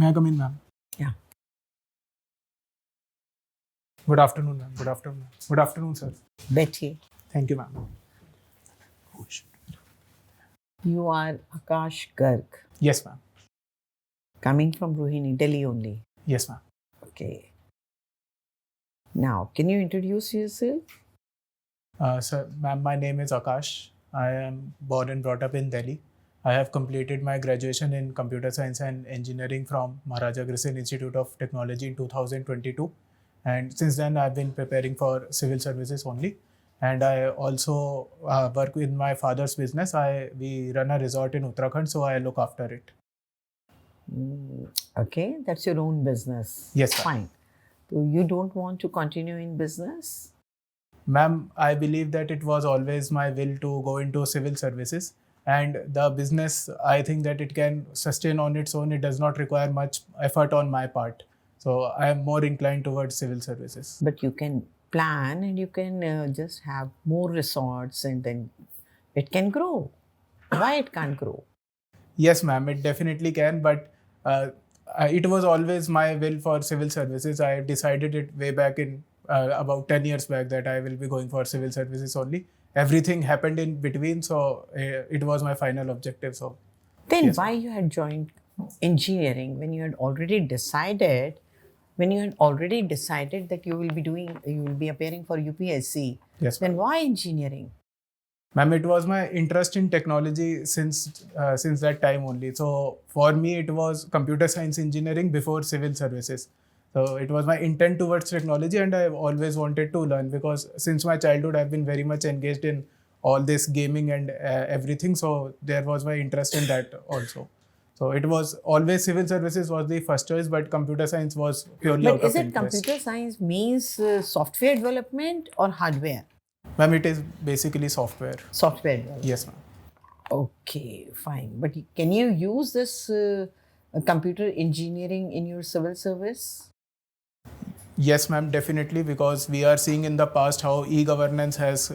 May I come in, ma'am? Yeah. Good afternoon, ma'am. Good afternoon. Good afternoon, sir. Betty, Thank you, ma'am. you are Aakash Garg, Yes, ma'am. coming from Rohini, Delhi only. Yes, ma'am. Okay. Now, can you introduce yourself? Sir, ma'am, my name is Aakash. I am born and brought up in Delhi. I have completed my graduation in computer science and engineering from Maharaja Agreshan Institute of Technology in 2022. And since then, I've been preparing for civil services only. And I also work with my father's business. We run a resort in Uttarakhand, so I look after it. Okay, that's your own business. Yes, ma'am. Fine. So you don't want to continue in business? Ma'am, I believe that it was always my will to go into civil services. And the business, I think that it can sustain on its own. It does not require much effort on my part. So I am more inclined towards civil services. But you can plan and you can just have more resorts and then it can grow. Why it can't grow? Yes, ma'am, it definitely can. But it was always my will for civil services. I decided it way back in about 10 years back that I will be going for civil services only. Everything happened in between, so it was my final objective. So Then yes, why you had joined engineering when you had already decided that you will be appearing for UPSC? yes, Then why engineering? ma'am, it was my interest in technology since that time only. So for me, it was computer science engineering before civil services. So it was my intent towards technology, and I always wanted to learn because since my childhood, I've been very much engaged in all this gaming and everything. So there was my interest in that also. So it was always civil services was the first choice, but computer science was purely But out is of it interest. computer science means software development or hardware? Ma'am, it is basically software. Software development. Yes, ma'am. Okay, fine. But can you use this computer engineering in your civil service? Yes, ma'am, definitely, because we are seeing in the past how e-governance has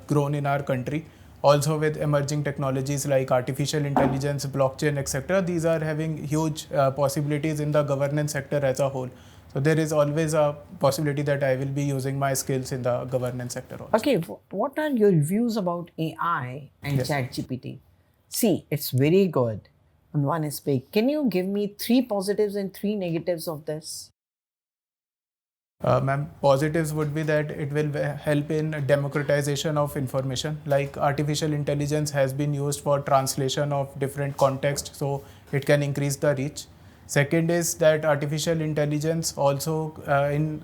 grown in our country. Also with emerging technologies like artificial intelligence, blockchain, etc. These are having huge possibilities in the governance sector as a whole. So there is always a possibility that I will be using my skills in the governance sector also. Okay, what are your views about AI and Yes. Chat GPT? See, it's very good on one aspect. Can you give me 3 positives and 3 negatives of this? Ma'am, positives would be that it will help in democratization of information. Like artificial intelligence has been used for translation of different contexts, so it can increase the reach. Second is that artificial intelligence also in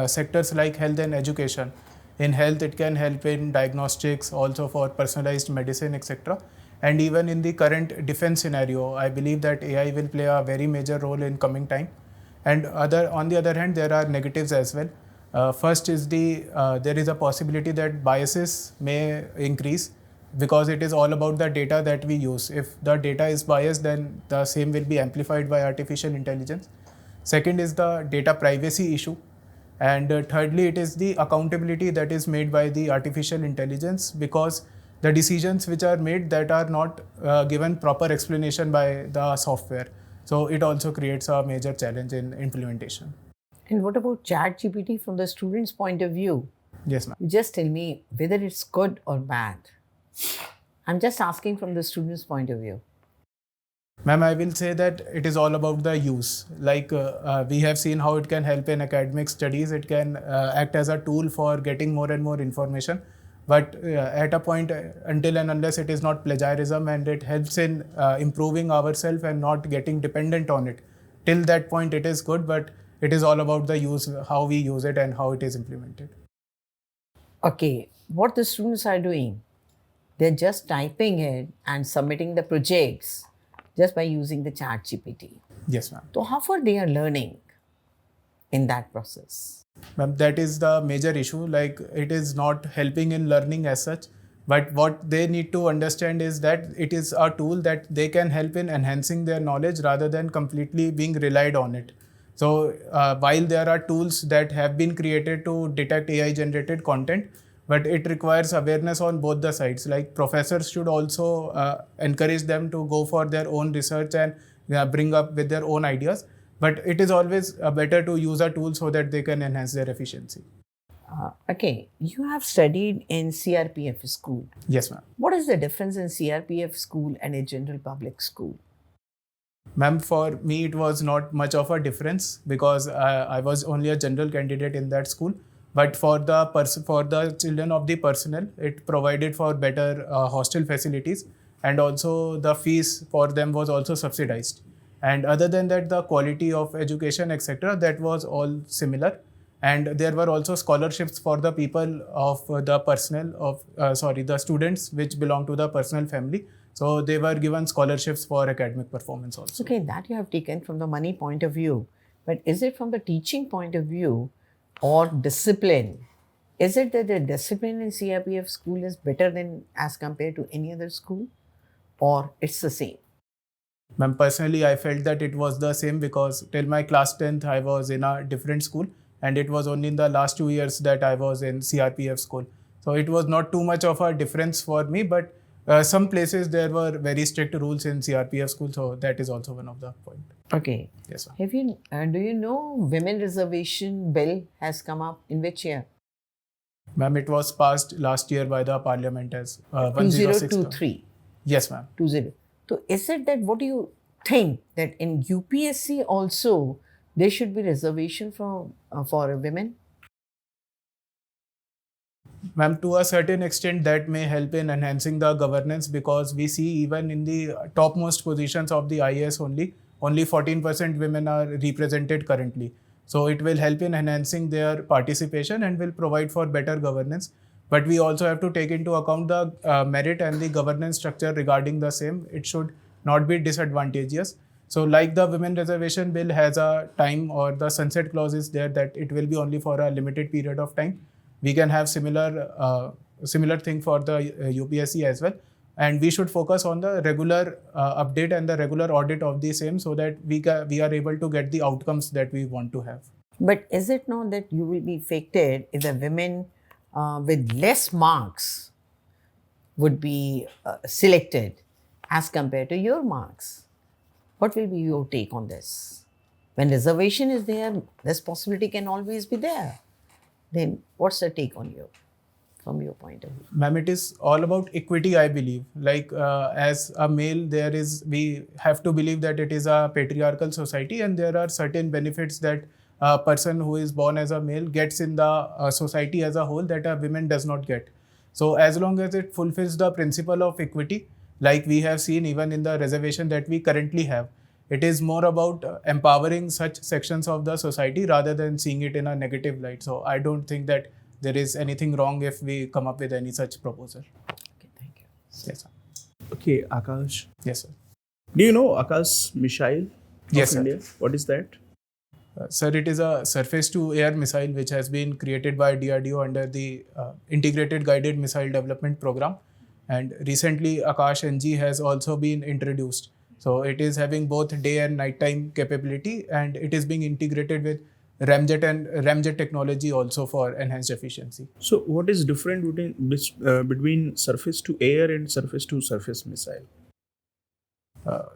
sectors like health and education. In health, it can help in diagnostics, also for personalized medicine, etc. And even in the current defense scenario, I believe that AI will play a very major role in coming time. And on the other hand, there are negatives as well. First is there is a possibility that biases may increase because it is all about the data that we use. If the data is biased, then the same will be amplified by artificial intelligence. Second is the data privacy issue. And thirdly, it is the accountability that is made by the artificial intelligence because the decisions which are made that are not given proper explanation by the software. So it also creates a major challenge in implementation. And what about Chat GPT from the student's point of view? Yes, ma'am. You just tell me whether it's good or bad. I'm just asking from the student's point of view. Ma'am, I will say that it is all about the use. Like we have seen how it can help in academic studies. It can act as a tool for getting more and more information. But at a point, until and unless it is not plagiarism and it helps in improving ourselves and not getting dependent on it, till that point it is good, but it is all about the use, how we use it and how it is implemented. Okay, what the students are doing, they're just typing it and submitting the projects just by using the Chat GPT. Yes, ma'am. So how far they are learning in that process? Ma'am, that is the major issue. Like it is not helping in learning as such, but what they need to understand is that it is a tool that they can help in enhancing their knowledge rather than completely being relied on it. So while there are tools that have been created to detect AI generated content, but it requires awareness on both the sides. Like professors should also encourage them to go for their own research and bring up with their own ideas. But it is always better to use a tool so that they can enhance their efficiency. Okay, you have studied in CRPF school. Yes, ma'am. What is the difference in CRPF school and a general public school? Ma'am, for me, it was not much of a difference because I was only a general candidate in that school. But for the children of the personnel, it provided for better hostel facilities, and also the fees for them was also subsidized. And other than that, the quality of education, etc., that was all similar. And there were also scholarships for the people of the personnel of the students which belong to the personal family. So they were given scholarships for academic performance also. Okay, that you have taken from the money point of view. But is it from the teaching point of view or discipline? Is it that the discipline in CRPF school is better than as compared to any other school? Or it's the same? Ma'am, personally, I felt that it was the same because till my class 10th, I was in a different school, and it was only in the last 2 years that I was in CRPF school. So it was not too much of a difference for me, but some places there were very strict rules in CRPF school, so that is also one of the point. Okay. Yes, sir. Have you? Do you know women reservation bill has come up in which year? Ma'am, it was passed last year by the parliament as 1063. 2023. Yes, ma'am. 20. So is it that what do you think that in UPSC also there should be reservation for women? Ma'am, to a certain extent, that may help in enhancing the governance because we see even in the topmost positions of the IAS only 14% women are represented currently. So it will help in enhancing their participation and will provide for better governance. But we also have to take into account the merit and the governance structure regarding the same. It should not be disadvantageous. So like the women reservation bill has a time or the sunset clause is there that it will be only for a limited period of time. We can have similar thing for the UPSC as well, and we should focus on the regular update and the regular audit of the same so that we are able to get the outcomes that we want to have. But is it not that you will be affected if the women with less marks would be selected as compared to your marks? What will be your take on this? When reservation is there, this possibility can always be there. Then what's the take on you from your point of view? Ma'am, it is all about equity, I believe. Like as a male, we have to believe that it is a patriarchal society and there are certain benefits that a person who is born as a male gets in the society as a whole that a woman does not get. So as long as it fulfills the principle of equity, like we have seen even in the reservation that we currently have, it is more about empowering such sections of the society rather than seeing it in a negative light. So I don't think that there is anything wrong if we come up with any such proposal. Okay, thank you. Yes, sir. Okay, Aakash. Yes, sir. Do you know Aakash missile Yes, of sir. India? What is that? Sir, it is a surface-to-air missile which has been created by DRDO under the Integrated Guided Missile Development Program. And recently, Aakash NG has also been introduced. So it is having both day and nighttime capability, and it is being integrated with ramjet technology also for enhanced efficiency. So, what is different between surface to air and surface to surface missile?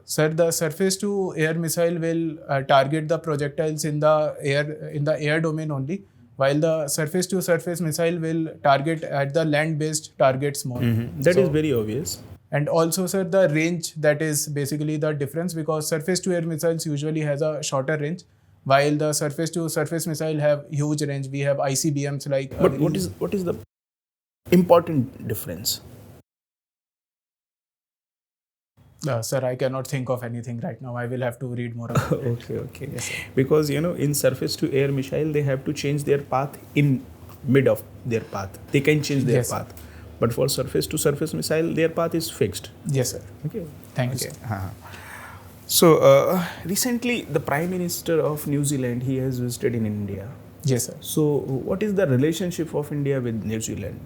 Sir, the surface-to-air missile will target the projectiles in the air domain only, while the surface-to-surface missile will target at the land-based targets more. That is very obvious. And also, sir, the range, that is basically the difference because surface-to-air missiles usually has a shorter range, while the surface-to-surface missile have huge range. We have ICBMs like. But what is the important difference? Sir, I cannot think of anything right now. I will have to read more about it. Okay. Yes, sir. Because in surface to air missile, they have to change their path in mid of their path. They can change their Yes, path. But for surface to surface missile, their path is fixed. Yes, sir. Okay. Thank you, Okay. sir. So recently, the Prime Minister of New Zealand, he has visited in India. Yes, sir. So what is the relationship of India with New Zealand?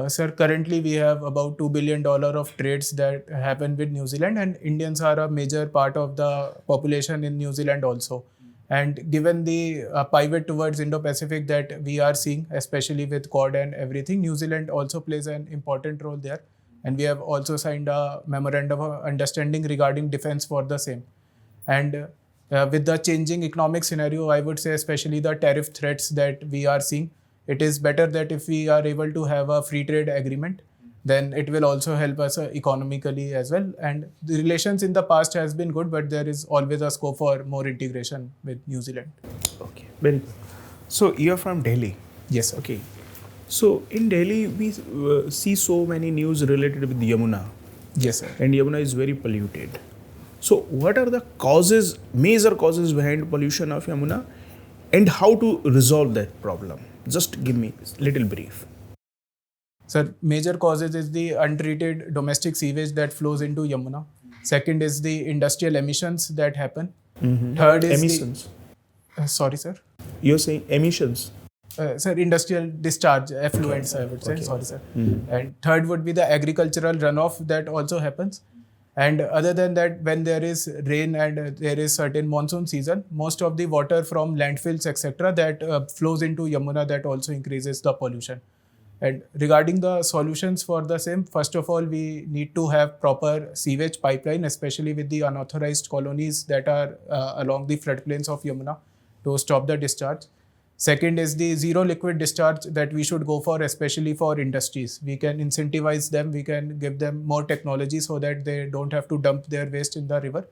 Sir, currently we have about $2 billion of trades that happen with New Zealand, and Indians are a major part of the population in New Zealand also. And given the pivot towards Indo-Pacific that we are seeing, especially with Quad and everything, New Zealand also plays an important role there. And we have also signed a memorandum of understanding regarding defense for the same. And With the changing economic scenario, I would say especially the tariff threats that we are seeing, it is better that if we are able to have a free trade agreement, then it will also help us economically as well. And the relations in the past has been good, but there is always a scope for more integration with New Zealand. Okay, very good. So you're from Delhi. Yes, sir. Okay. So in Delhi, we see so many news related with Yamuna, Yes, sir. and Yamuna is very polluted. So what are the causes, major causes behind pollution of Yamuna, and how to resolve that problem? Just give me a little brief. Sir, major causes is the untreated domestic sewage that flows into Yamuna. Second is the industrial emissions that happen. Third is Emissions. sorry, sir. You're saying emissions. Sir, industrial discharge, effluents, I would say. Okay. Sorry, sir. And third would be the agricultural runoff that also happens. And other than that, when there is rain and there is certain monsoon season, most of the water from landfills, etc., that flows into Yamuna, that also increases the pollution. And regarding the solutions for the same, first of all, we need to have proper sewage pipeline, especially with the unauthorized colonies that are along the floodplains of Yamuna, to stop the discharge. Second is the zero liquid discharge that we should go for, especially for industries. We can incentivize them, we can give them more technology so that they don't have to dump their waste in the river.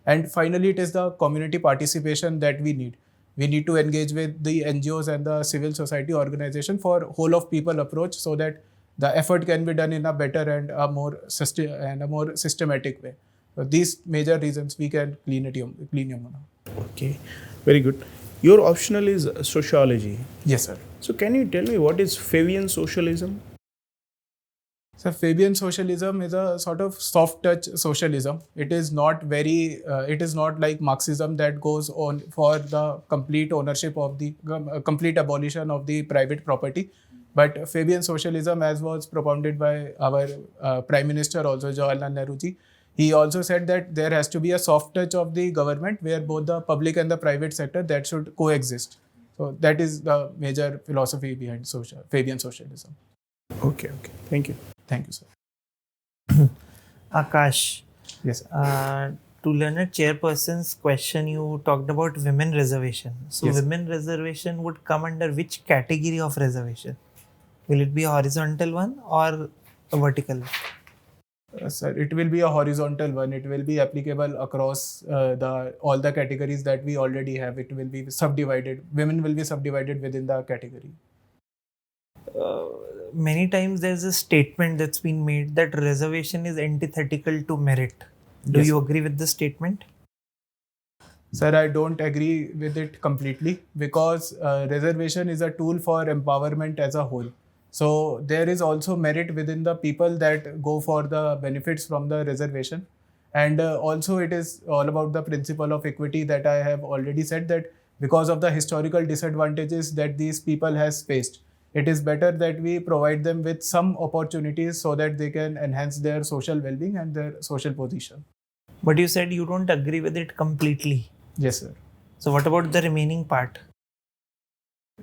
And finally, it is the community participation that we need. We need to engage with the NGOs and the civil society organization for whole of people approach so that the effort can be done in a better and a more systematic way. So these major reasons we can clean Yamuna. Okay, very good. Your optional is sociology. Yes, sir. So can you tell me what is Fabian socialism? So Fabian socialism is a sort of soft touch socialism. It is not like Marxism that goes on for the complete ownership of the complete abolition of the private property. But Fabian socialism, as was propounded by our Prime Minister also, Jawaharlal Nehru ji, he also said that there has to be a soft touch of the government where both the public and the private sector that should coexist. So that is the major philosophy behind Fabian socialism. Okay. Thank you. Thank you, sir. Akash, Yes, sir. to learn chairperson's question, you talked about women reservation. So Yes. women reservation would come under which category of reservation? Will it be a horizontal one or a vertical one? Sir, it will be a horizontal one. It will be applicable across all the categories that we already have. It will be subdivided. Women will be subdivided within the category. Many times there's a statement that's been made that reservation is antithetical to merit. Do Yes. you agree with this statement? Sir, I don't agree with it completely because reservation is a tool for empowerment as a whole. So there is also merit within the people that go for the benefits from the reservation. And also it is all about the principle of equity that I have already said, that because of the historical disadvantages that these people has faced, it is better that we provide them with some opportunities so that they can enhance their social well-being and their social position. But you said you don't agree with it completely. Yes, sir. So what about the remaining part?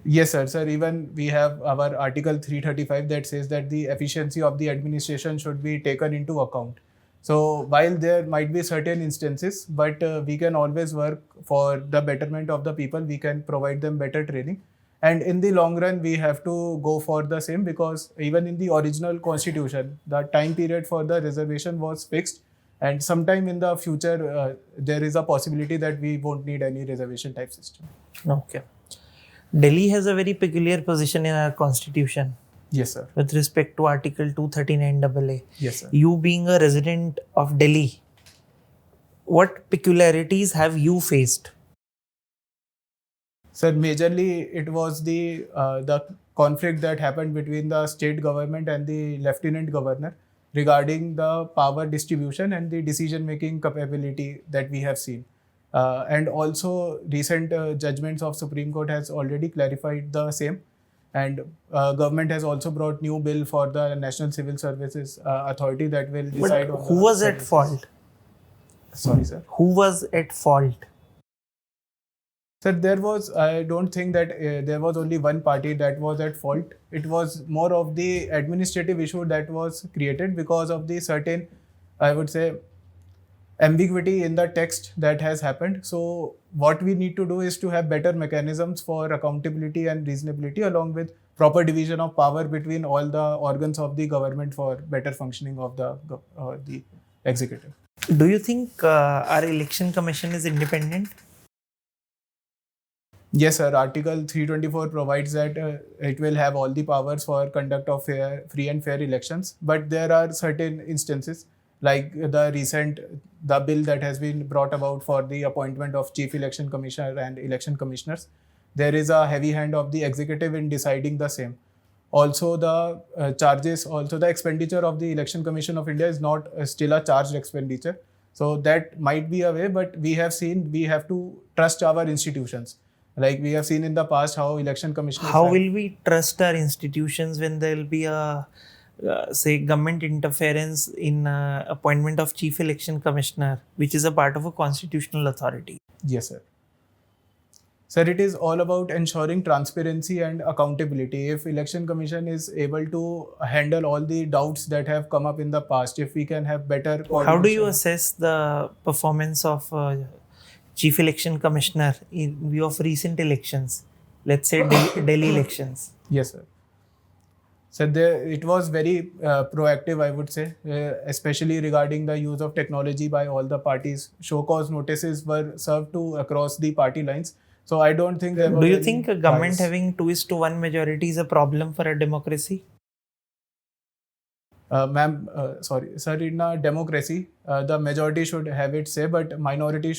Yes, sir. Sir, even we have our Article 335 that says that the efficiency of the administration should be taken into account. So while there might be certain instances, but we can always work for the betterment of the people. We can provide them better training. And in the long run, we have to go for the same because even in the original constitution, the time period for the reservation was fixed. And sometime in the future, there is a possibility that we won't need any reservation type system. Okay. Delhi has a very peculiar position in our constitution Yes, sir. with respect to Article 239AA. Yes, sir. You being a resident of Delhi, what peculiarities have you faced? Sir, majorly it was the conflict that happened between the state government and the lieutenant governor regarding the power distribution and the decision-making capability that we have seen. And also recent judgments of Supreme Court has already clarified the same. And government has also brought new bill for the National Civil Services Authority that will decide on Who the was at services. fault? Sorry, sir. Who was at fault? Sir, I don't think that there was only one party that was at fault. It was more of the administrative issue that was created because of the certain, I would say, ambiguity in the text that has happened. So what we need to do is to have better mechanisms for accountability and reasonability, along with proper division of power between all the organs of the government for better functioning of the executive. Do you think our election commission is independent? Yes, sir. Article 324 provides that it will have all the powers for conduct of free and fair elections. But there are certain instances, like the bill that has been brought about for the appointment of chief election commissioner and election commissioners. There is a heavy hand of the executive in deciding the same. Also, the expenditure of the Election Commission of India is not still a charged expenditure. So that might be a way, but we have to trust our institutions. Like we have seen in the past how election commissioners. How will we trust our institutions when there will be a say government interference in appointment of chief election commissioner, which is a part of a constitutional authority? Yes, sir. Sir, it is all about ensuring transparency and accountability. If election commission is able to handle all the doubts that have come up in the past, if we can have better How do you coordination. assess the performance of chief election commissioner in view of recent elections? Let's say Delhi elections. Yes, sir. So it was very proactive, I would say, especially regarding the use of technology by all the parties. Show cause notices were served to across the party lines. So I don't think there was Do you any think a government bias. having 2:1 majority is a problem for a democracy? Sorry, sir, in a democracy, the majority should have its say, but majority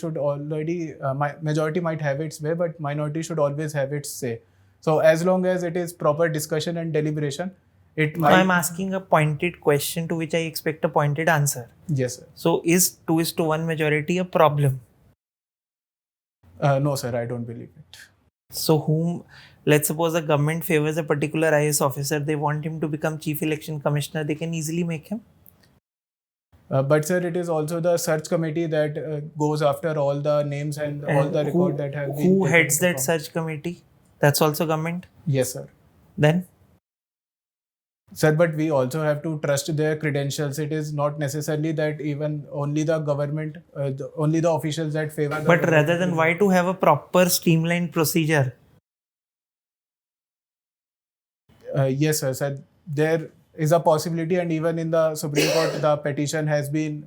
might have its way, but minority should always have its say. So as long as it is proper discussion and deliberation, it No, might. I'm asking a pointed question to which I expect a pointed answer. Yes, sir. So is 2:1 majority a problem? No, sir, I don't believe it. So let's suppose the government favors a particular IAS officer, they want him to become chief election commissioner, they can easily make him. But sir, it is also the search committee that goes after all the names and all the record that have been. Who taken heads into that account. search committee? That's also government. Yes, sir. Then Sir, but we also have to trust their credentials. It is not necessarily that even only the government, only the officials that favor. The but government. rather than why to have a proper streamlined procedure? Yes, sir. Sir, there is a possibility, and even in the Supreme Court, the petition has been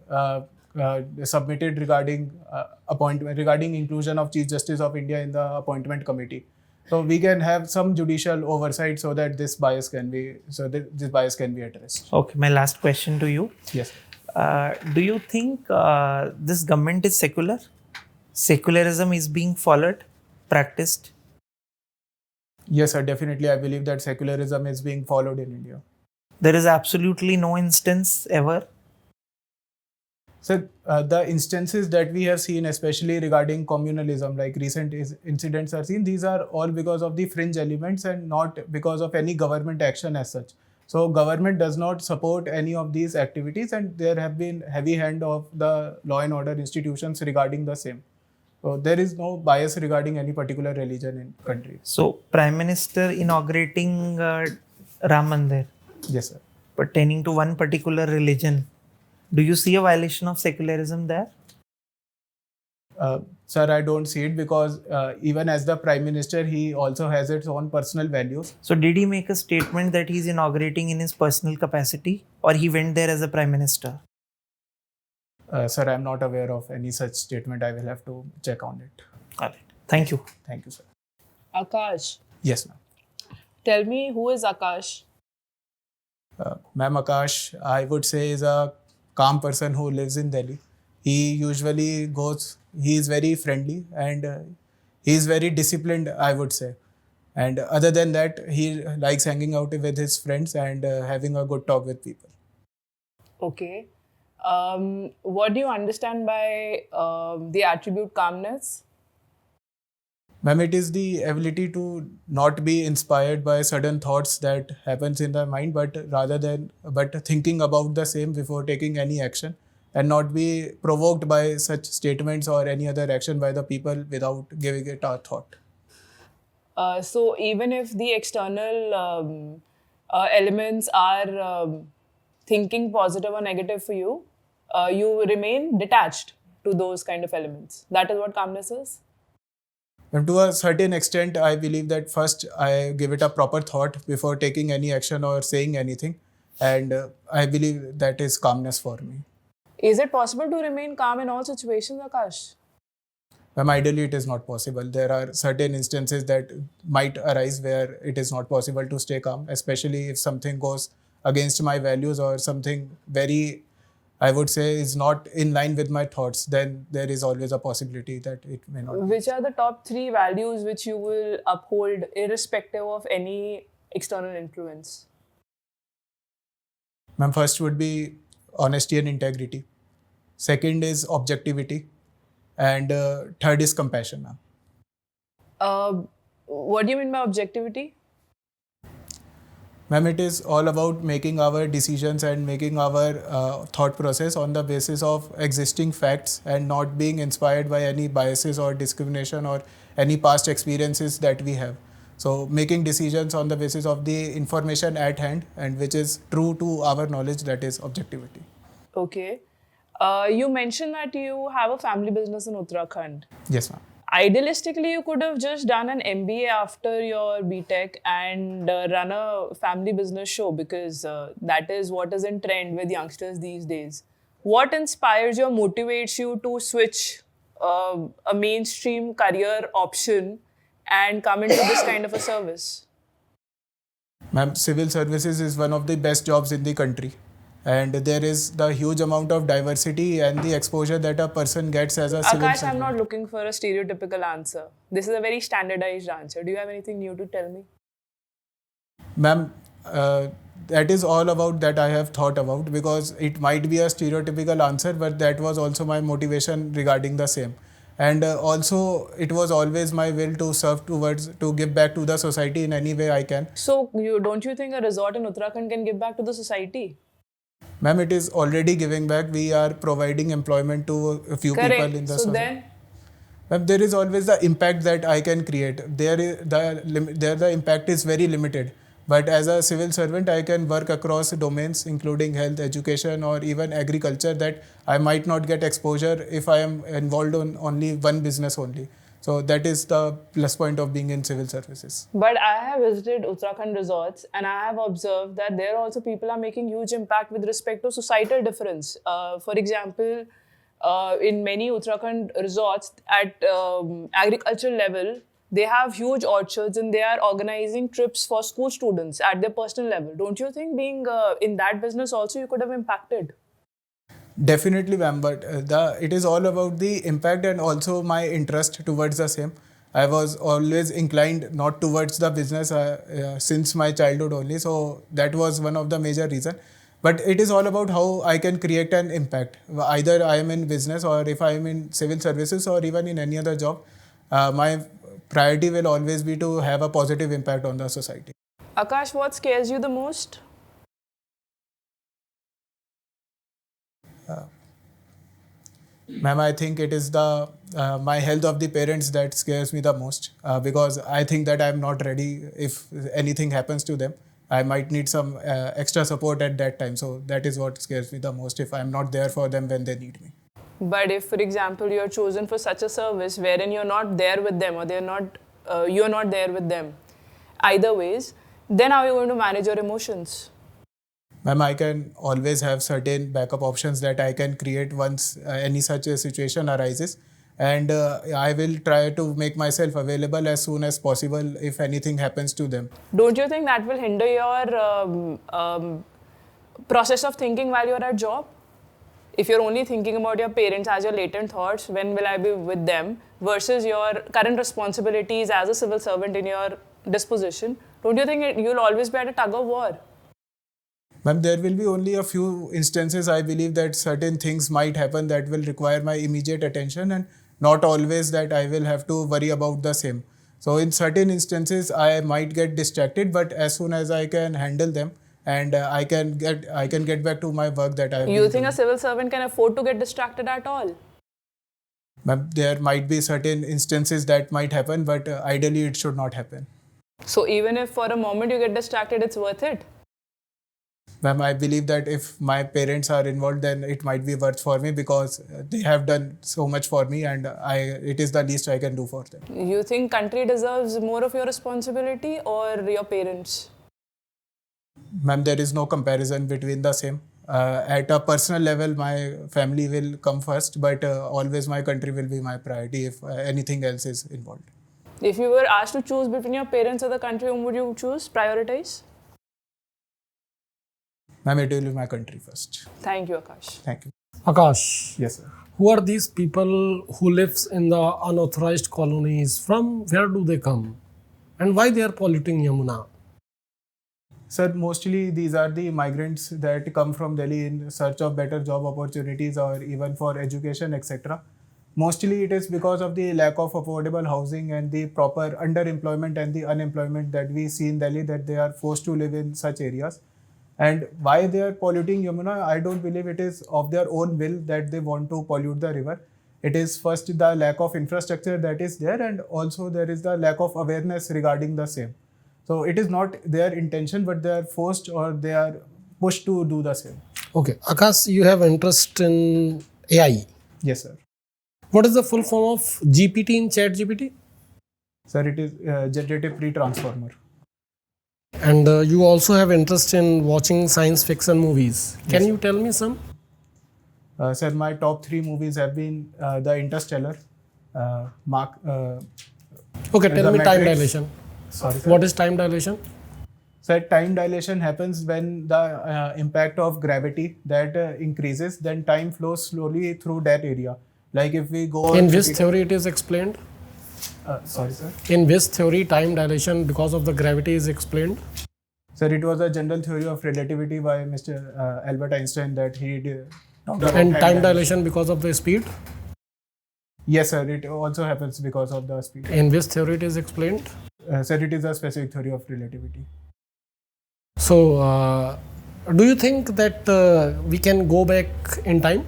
submitted regarding regarding inclusion of Chief Justice of India in the appointment committee. So we can have some judicial oversight so that this bias can be addressed. Okay, my last question to you. Yes. Do you think this government is secular? Secularism is being followed, practiced? Yes, sir. Definitely, I believe that secularism is being followed in India. There is absolutely no instance ever. So the instances that we have seen, especially regarding communalism, like recent incidents are seen, these are all because of the fringe elements and not because of any government action as such. So government does not support any of these activities, and there have been heavy hand of the law and order institutions regarding the same. So there is no bias regarding any particular religion in country. So Prime Minister inaugurating Ram Mandir Yes, sir. pertaining to one particular religion. Do you see a violation of secularism there? Sir, I don't see it because even as the Prime Minister, he also has its own personal values. So did he make a statement that he's inaugurating in his personal capacity, or he went there as a Prime Minister? Sir, I'm not aware of any such statement. I will have to check on it. All right. Thank you. Thank you, sir. Aakash, Yes, ma'am. tell me, who is Aakash? Ma'am, Aakash, I would say, is a calm person who lives in Delhi. He usually he is very friendly and he is very disciplined, I would say. And other than that, he likes hanging out with his friends and having a good talk with people. Okay. What do you understand by the attribute calmness? Ma'am, it is the ability to not be inspired by sudden thoughts that happens in the mind, but thinking about the same before taking any action, and not be provoked by such statements or any other action by the people without giving it a thought. So even if the external elements are thinking positive or negative for you, you remain detached. to those kind of elements. That is what calmness is. And to a certain extent, I believe that first I give it a proper thought before taking any action or saying anything. And I believe that is calmness for me. Is it possible to remain calm in all situations, Aakash? Ideally, it is not possible. There are certain instances that might arise where it is not possible to stay calm, especially if something goes against my values or something very, I would say, is not in line with my thoughts. Then there is always a possibility that it may not. Which are the top 3 values which you will uphold irrespective of any external influence? Ma'am, first would be honesty and integrity. Second is objectivity. And third is compassion, ma'am. What do you mean by objectivity? Ma'am, it is all about making our decisions and making our thought process on the basis of existing facts and not being inspired by any biases or discrimination or any past experiences that we have. So making decisions on the basis of the information at hand and which is true to our knowledge, that is objectivity. Okay. You mentioned that you have a family business in Uttarakhand. Yes, ma'am. Idealistically, you could have just done an MBA after your BTech and run a family business show because that is what is in trend with youngsters these days. What inspires you or motivates you to switch a mainstream career option and come into this kind of a service? Ma'am, civil services is one of the best jobs in the country. And there is the huge amount of diversity and the exposure that a person gets as a civil Aakash, servant. I'm not looking for a stereotypical answer. This is a very standardized answer. Do you have anything new to tell me? Ma'am, that is all about that I have thought about because it might be a stereotypical answer, but that was also my motivation regarding the same. And also, it was always my will to serve towards, to give back to the society in any way I can. So, don't you think a resort in Uttarakhand can give back to the society? Ma'am, it is already giving back. We are providing employment to a few Correct. people in the So society. then, Ma'am, there is always the impact that I can create. There the impact is very limited. But as a civil servant, I can work across domains, including health, education, or even agriculture, that I might not get exposure if I am involved on only one business only. So that is the plus point of being in civil services. but I have visited Uttarakhand resorts and I have observed that there also people are making huge impact with respect to societal difference. For example, in many Uttarakhand resorts at agricultural level, they have huge orchards and they are organizing trips for school students at their personal level. Don't you think being in that business also you could have impacted? Definitely, ma'am, but it is all about the impact and also my interest towards the same. I was always inclined not towards the business since my childhood only, so that was one of the major reasons. But it is all about how I can create an impact. Either I am in business or if I am in civil services or even in any other job, my priority will always be to have a positive impact on the society. Aakash, what scares you the most? Ma'am, I think it is the my health of the parents that scares me the most because I think that I am not ready if anything happens to them. I might need some extra support at that time. So that is what scares me the most if I am not there for them when they need me. But if, for example, you're chosen for such a service wherein you're not there with them or you're not there with them, either ways, then how are you going to manage your emotions? Ma'am, I can always have certain backup options that I can create once any such a situation arises. And I will try to make myself available as soon as possible if anything happens to them. Don't you think that will hinder your process of thinking while you're at job? If you're only thinking about your parents as your latent thoughts, when will I be with them, versus your current responsibilities as a civil servant in your disposition, don't you think you'll always be at a tug of war? Ma'am, there will be only a few instances I believe that certain things might happen that will require my immediate attention and not always that I will have to worry about the same. So in certain instances, I might get distracted, but as soon as I can handle them and I can get back to my work that I have. You think a civil servant can afford to get distracted at all? Ma'am, there might be certain instances that might happen, but ideally it should not happen. So even if for a moment you get distracted, it's worth it? Ma'am, I believe that if my parents are involved, then it might be worth for me because they have done so much for me, and it is the least I can do for them. You think country deserves more of your responsibility or your parents? Ma'am, there is no comparison between the same. At a personal level, my family will come first, but always my country will be my priority if anything else is involved. If you were asked to choose between your parents or the country, whom would you choose, prioritize? Ma'am, it will be my country first. Thank you, Aakash. Thank you. Akash, Yes, sir. who are these people who lives in the unauthorized colonies? From where do they come? And why they are polluting Yamuna? Sir, mostly these are the migrants that come from Delhi in search of better job opportunities or even for education, etc. Mostly it is because of the lack of affordable housing and the proper underemployment and the unemployment that we see in Delhi, that they are forced to live in such areas. And why they are polluting Yamuna, I don't believe it is of their own will that they want to pollute the river. It is first the lack of infrastructure that is there, and also there is the lack of awareness regarding the same. So it is not their intention, but they are forced or they are pushed to do the same. Okay, Akash, you have interest in AI. Yes, sir. What is the full form of GPT in Chat GPT? Sir, it is generative pre-transformer. And you also have interest in watching science fiction movies. Can you tell me some? Sir, my top 3 movies have been The Interstellar, Okay, tell The me time Matrix. dilation. Sorry, sir. What is time dilation? So time dilation happens when the impact of gravity that increases, then time flows slowly through that area. Like if we go In which theory it is explained? sorry, sir. In which theory time dilation because of the gravity is explained? Sir, it was a general theory of relativity by Mr. Albert Einstein that he did. And time dilation because of the speed? Yes, sir. It also happens because of the speed. In which theory it is explained? Sir, it is a specific theory of relativity. So, do you think that we can go back in time?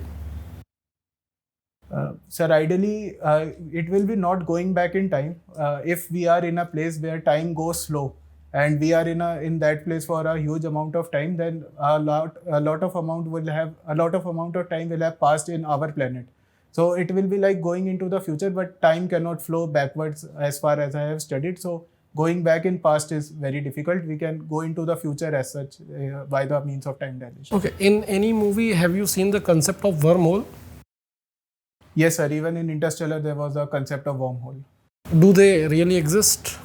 Sir, ideally, it will be not going back in time if we are in a place where time goes slow, and we are in that place for a huge amount of time. Then a lot of amount of time will have passed in our planet. So it will be like going into the future, but time cannot flow backwards as far as I have studied. So going back in past is very difficult. We can go into the future as such by the means of time dilation. Okay, in any movie, have you seen the concept of wormhole? Yes, sir. Even in Interstellar, there was a concept of wormhole. Do they really exist?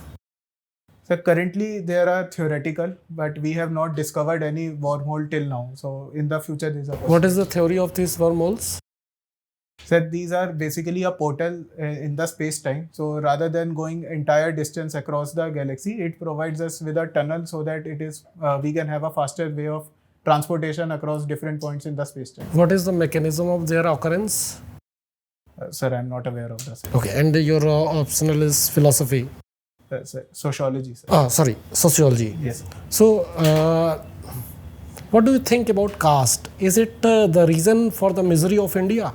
So currently they are theoretical, but we have not discovered any wormhole till now. So in the future, these are. What is the theory of these wormholes? So these are basically a portal in the space-time. So rather than going entire distance across the galaxy, it provides us with a tunnel so that it is we can have a faster way of transportation across different points in the space-time. What is the mechanism of their occurrence? Sir, I'm not aware of this. Okay, and your optional is philosophy. Sir, sociology, sir. Sorry, sociology. Yes. So, what do you think about caste? Is it the reason for the misery of India?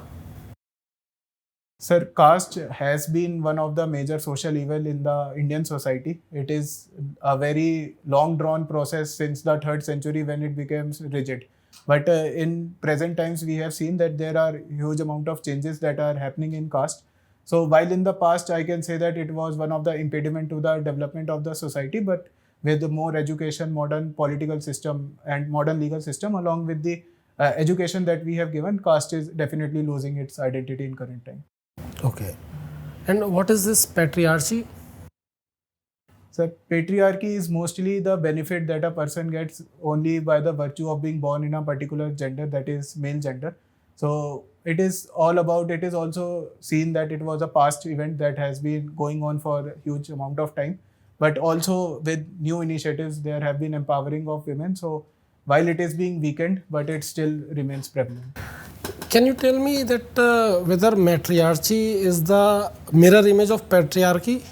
Sir, caste has been one of the major social evil in the Indian society. It is a very long drawn process since the 3rd century when it became rigid. But in present times, we have seen that there are huge amount of changes that are happening in caste. So while in the past, I can say that it was one of the impediment to the development of the society, but with more education, modern political system and modern legal system, along with the education that we have given, caste is definitely losing its identity in current time. Okay. And what is this patriarchy? So patriarchy is mostly the benefit that a person gets only by the virtue of being born in a particular gender, that is male gender. So it is also seen that it was a past event that has been going on for a huge amount of time. But also with new initiatives, there have been empowering of women. So while it is being weakened, but it still remains prevalent. Can you tell me that whether matriarchy is the mirror image of patriarchy?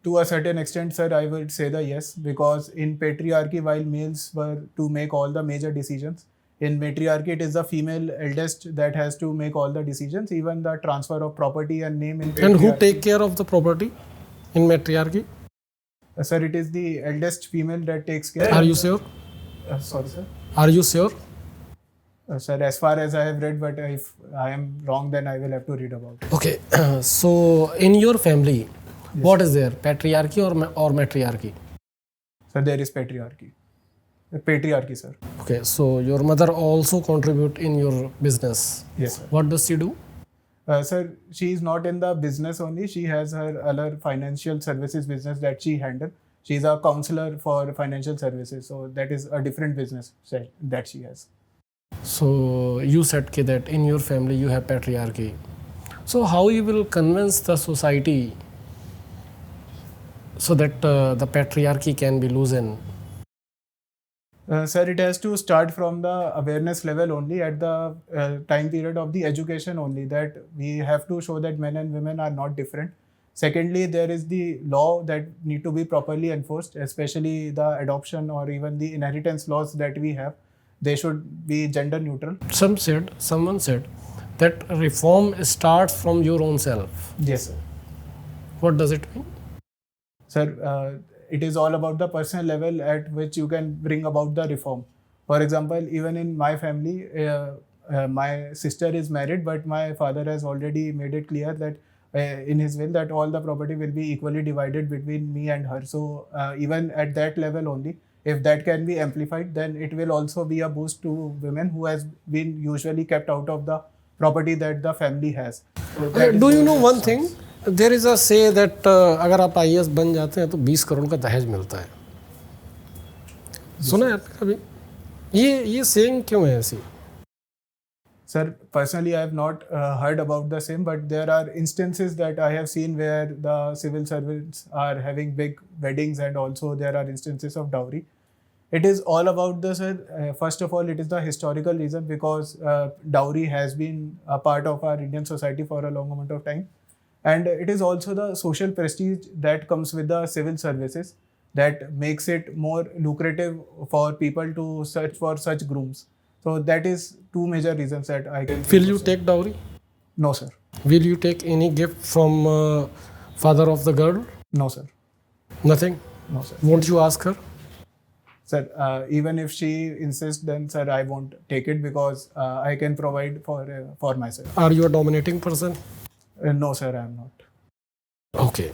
To a certain extent, sir, I would say the yes, because in patriarchy, while males were to make all the major decisions, in matriarchy, it is the female eldest that has to make all the decisions, even the transfer of property and name in patriarchy. And who take care of the property in matriarchy? Sir, it is the eldest female that takes care. Are you sure? Sorry, sir. Are you sure? Sir, as far as I have read, but if I am wrong, then I will have to read about it. Okay. So in your family, what is there? Patriarchy or matriarchy? Sir, there is patriarchy. Patriarchy, sir. Okay. So your mother also contribute in your business. Yes, sir. What does she do? Sir, she is not in the business only. She has her other financial services business that she handles. She is a counselor for financial services. So that is a different business that she has. So you said that in your family you have patriarchy. So how you will convince the society so that the patriarchy can be loosened? Sir, it has to start from the awareness level only at the time period of the education only, that we have to show that men and women are not different. Secondly, there is the law that need to be properly enforced, especially the adoption or even the inheritance laws that we have. They should be gender neutral. Someone said that reform starts from your own self. Yes, sir. What does it mean? Sir, it is all about the personal level at which you can bring about the reform. For example, even in my family, my sister is married, but my father has already made it clear that in his will that all the property will be equally divided between me and her. So even at that level only, if that can be amplified, then it will also be a boost to women who has been usually kept out of the property that the family has. So Do you know one thing? There is a say that अगर आप IAS बन जाते हैं तो 20 करोड़ का दहेज मिलता है. सुना है आपने कभी? ये saying क्यों है ऐसी? Sir, personally, I have not heard about the same, but there are instances that I have seen where the civil servants are having big weddings, and also there are instances of dowry. It is all about the, sir, first of all, it is the historical reason, because dowry has been a part of our Indian society for a long amount of time. And it is also the social prestige that comes with the civil services that makes it more lucrative for people to search for such grooms. So that is two major reasons that I can. Will you take dowry? No, sir. Will you take any gift from father of the girl? No, sir. Nothing? No, sir. Won't you ask her? Sir, even if she insists, then sir, I won't take it, because I can provide for myself. Are you a dominating person? No, sir, I am not. Okay.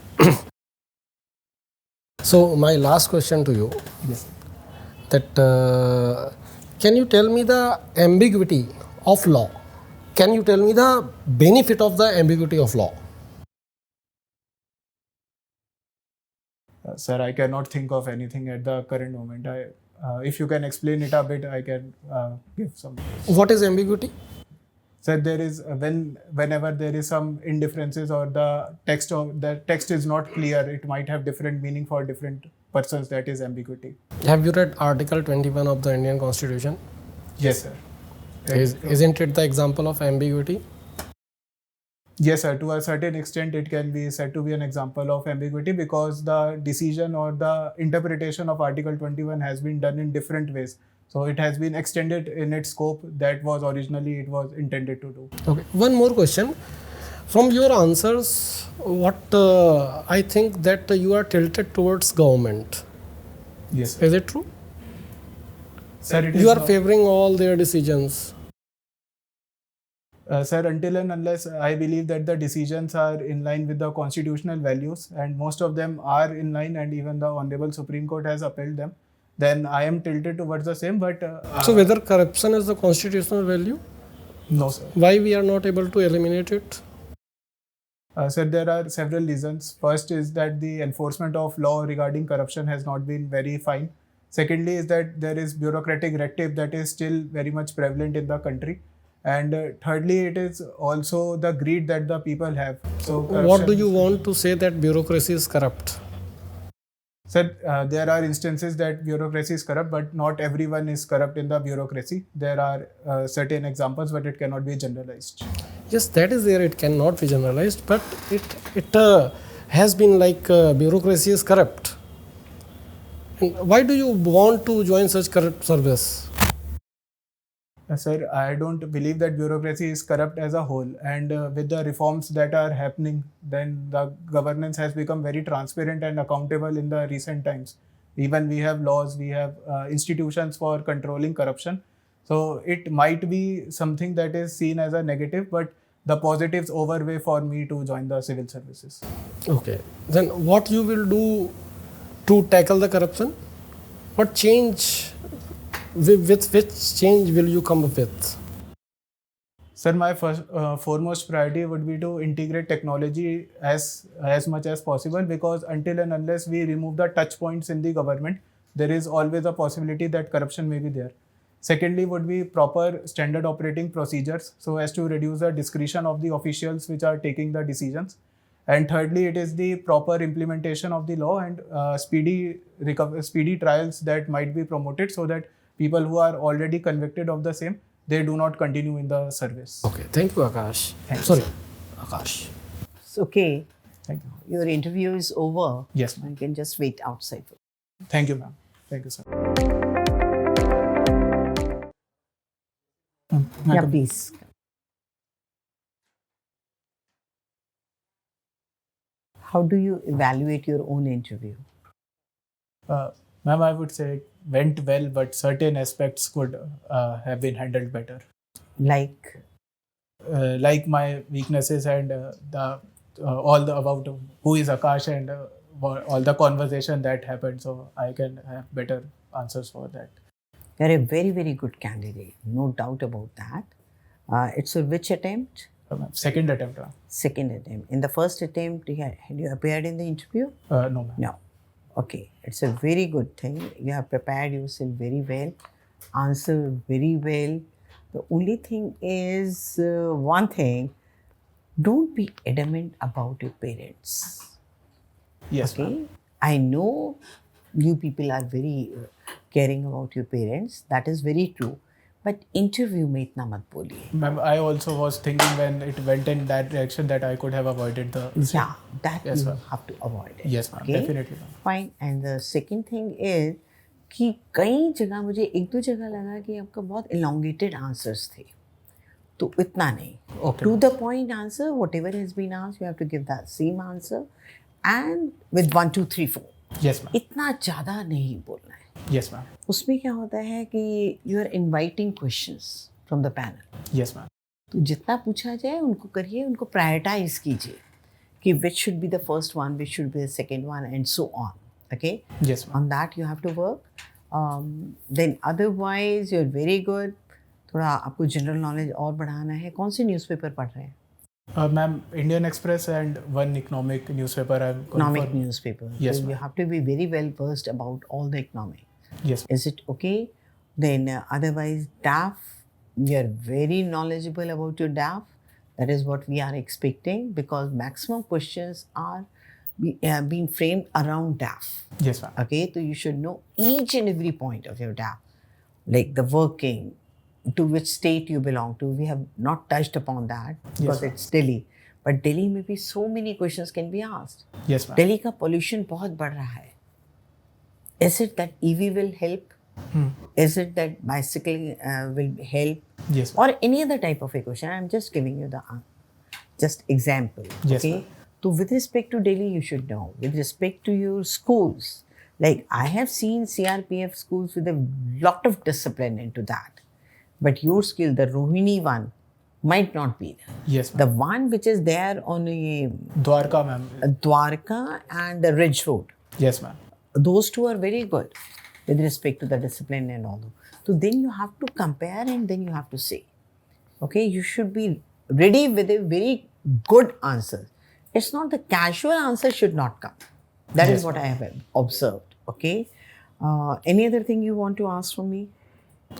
So my last question to you, Yes. that can you tell me the ambiguity of law? Can you tell me the benefit of the ambiguity of law? Sir, I cannot think of anything at the current moment. If you can explain it a bit, I can give some. What is ambiguity? Sir, there is whenever there is some indifferences or the text is not clear, it might have different meaning for different persons. That is ambiguity. Have you read Article 21 of the Indian Constitution? Yes, sir. Isn't it the example of ambiguity? Yes, sir. To a certain extent, it can be said to be an example of ambiguity, because the decision or the interpretation of Article 21 has been done in different ways. So it has been extended in its scope that was originally it was intended to do. Okay. One more question. From your answers, what I think that you are tilted towards government. Yes, sir. Is it true? Sir, it is You are not- favoring all their decisions. Sir, until and unless I believe that the decisions are in line with the constitutional values, and most of them are in line, and even the Honorable Supreme Court has upheld them, then I am tilted towards the same. But So whether corruption is the constitutional value? no, sir. Why we are not able to eliminate it? Sir, there are several reasons. First is that the enforcement of law regarding corruption has not been very fine. Secondly is that there is bureaucratic red tape that is still very much prevalent in the country. And thirdly, it is also the greed that the people have. So What do corruption- you want to say that bureaucracy is corrupt? Sir, there are instances that bureaucracy is corrupt, but not everyone is corrupt in the bureaucracy. There are certain examples, but it cannot be generalized. Yes, that is there. It cannot be generalized, but it has been like bureaucracy is corrupt. And why do you want to join such corrupt service? Sir, I don't believe that bureaucracy is corrupt as a whole. And with the reforms that are happening, then the governance has become very transparent and accountable in the recent times. Even we have laws, we have institutions for controlling corruption. So it might be something that is seen as a negative, but the positives overweigh for me to join the civil services. Okay. Then what you will do to tackle the corruption? What change, with which change will you come up with? Sir, my first foremost priority would be to integrate technology as much as possible, because until and unless we remove the touch points in the government, there is always a possibility that corruption may be there. Secondly, would be proper standard operating procedures so as to reduce the discretion of the officials which are taking the decisions. And thirdly, it is the proper implementation of the law and speedy trials that might be promoted, so that people who are already convicted of the same, they do not continue in the service. Okay. Thank you, Aakash. Thank you, Sorry, sir. Aakash. It's okay. Thank you. Your interview is over. Yes, ma'am. You can just wait outside. Thank you, ma'am. Thank you, sir. Yeah, Madam. please. How do you evaluate your own interview? Ma'am, I would say it went well, but certain aspects could have been handled better. Like my weaknesses and all the about who is Akash and all the conversation that happened, so I can have better answers for that. You're a very, very good candidate. No doubt about that. It's a which attempt? Ma'am, second attempt, ma'am. Second attempt. In the first attempt, had you appeared in the interview? No, ma'am. No. Okay. It's a very good thing. You have prepared yourself very well, answered very well. The only thing is one thing, don't be adamant about your parents. Yes, Okay? ma'am. I know you people are very caring about your parents. That is very true. But interview mein itna mat boliye. Ma'am, I also was thinking when it went in that direction that I could have avoided the... Yeah, that Yes, you ma'am. have to avoid it. Yes, ma'am. Definitely, ma'am. Fine. And the second thing is कि कई जगह मुझे एक दो जगह लगा कि आपका बहुत elongated answers थे. तो इतना नहीं. Okay. To the point answer, whatever has been asked, you have to give that same answer. And with 1, 2, 3, 4. Yes, ma'am. इतना ज़्यादा नहीं बोलना है. Yes, ma'am. उसमें क्या होता है कि you are inviting questions from the panel. Yes, ma'am. तो जितना पूछा जाए उनको करिए, उनको प्रायोरिटाइज कीजिए कि which should be the first one, which should be the second one, and so on. Okay? Yes, ma'am. On that you have to work. Then otherwise you're very good. थोड़ा आपको जनरल नॉलेज और बढ़ाना है. कौन से newspaper पढ़ रहे हैं? Ma'am, Indian Express and one economic newspaper. I'm going Economic for. newspaper. Yes, So you ma'am. have to be very well versed about all the economic. Yes. Is it okay? Then otherwise DAF, you're very knowledgeable about your DAF. That is what we are expecting, because maximum questions are being framed around DAF. Yes, ma'am. Okay, so you should know each and every point of your DAF, like the working, to which state you belong to. We have not touched upon that because ma'am. it's Delhi. But Delhi में भी so many questions can be asked. Yes, ma'am. Delhi का pollution बहुत बढ़ रहा है. Is it that EV will help? Is it that bicycling will help? Yes, ma'am. Or any other type of a question? I'm just giving you the just example. Yes, Okay. ma'am. So with respect to Delhi, you should know. With respect to your schools, like I have seen CRPF schools with a lot of discipline into that. But your skill, the Rohini one, might not be there. Yes, The ma'am. one which is there on a Dwarka, ma'am. Dwarka and the Ridge Road, Yes, ma'am. those two are very good with respect to the discipline and all. So then you have to compare and then you have to say. Okay, you should be ready with a very good answer. It's not the casual answer should not come. That is Yes, what I have observed. Okay. Any other thing you want to ask from me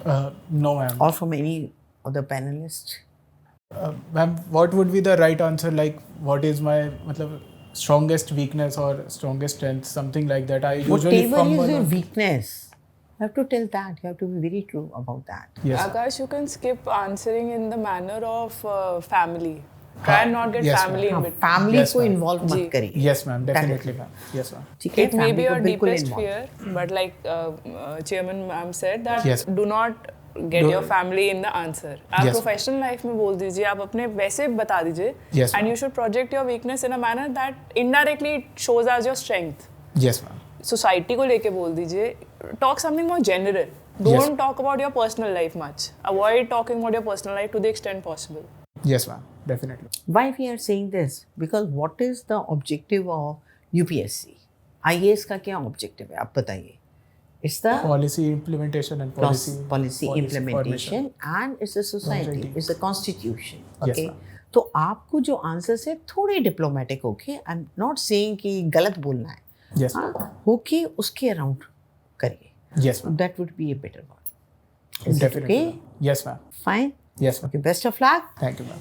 No, ma'am. or from any other panelist? Ma'am, what would be the right answer? Like, what is my strongest weakness or strongest strength? Something like that. I usually Whatever fumble is your on- weakness, you have to tell that. You have to be very true about that. Yes, ma'am. Akash, you can skip answering in the manner of family. Try and not get Yes, family in between. Family Yes, को ma'am. Involve जी. मत करिए. Yes, ma'am. Definitely, ma'am. Yes, ma'am. ठीक है, It may be family को your बिल्कुल deepest involve. fear, but like Chairman ma'am said, that Yes. do not get your family in the answer. आप Yes. professional life में बोल दीजिए, आप अपने वैसे बता दीजिए, Yes, and ma'am. you should project your weakness in a manner that indirectly it shows as your strength. Yes, ma'am. Society को लेके बोल दीजिए, talk something more general. Don't talk about your personal life much. Avoid talking about your personal life to the extent possible. Yes, ma'am. Definitely. Why we are saying this? Because what is the objective of UPSC? IAS का क्या objective है? आप बताइए. It's the Policy implementation and policy implementation formation. and it's a society, Society. it's a constitution. Yes, Okay. ma'am. तो आपको जो answers है थोड़े डिप्लोमेटिक होके, आई एम नॉट सेइंग कि गलत बोलना है, Yes, ma'am. होके उसके अराउंड करिए. Yes, ma'am. That would be a better one. Is it Definitely. okay? Ma'am. Yes, ma'am. Fine. Yes, ma'am. Okay. Best of luck. Thank you, ma'am.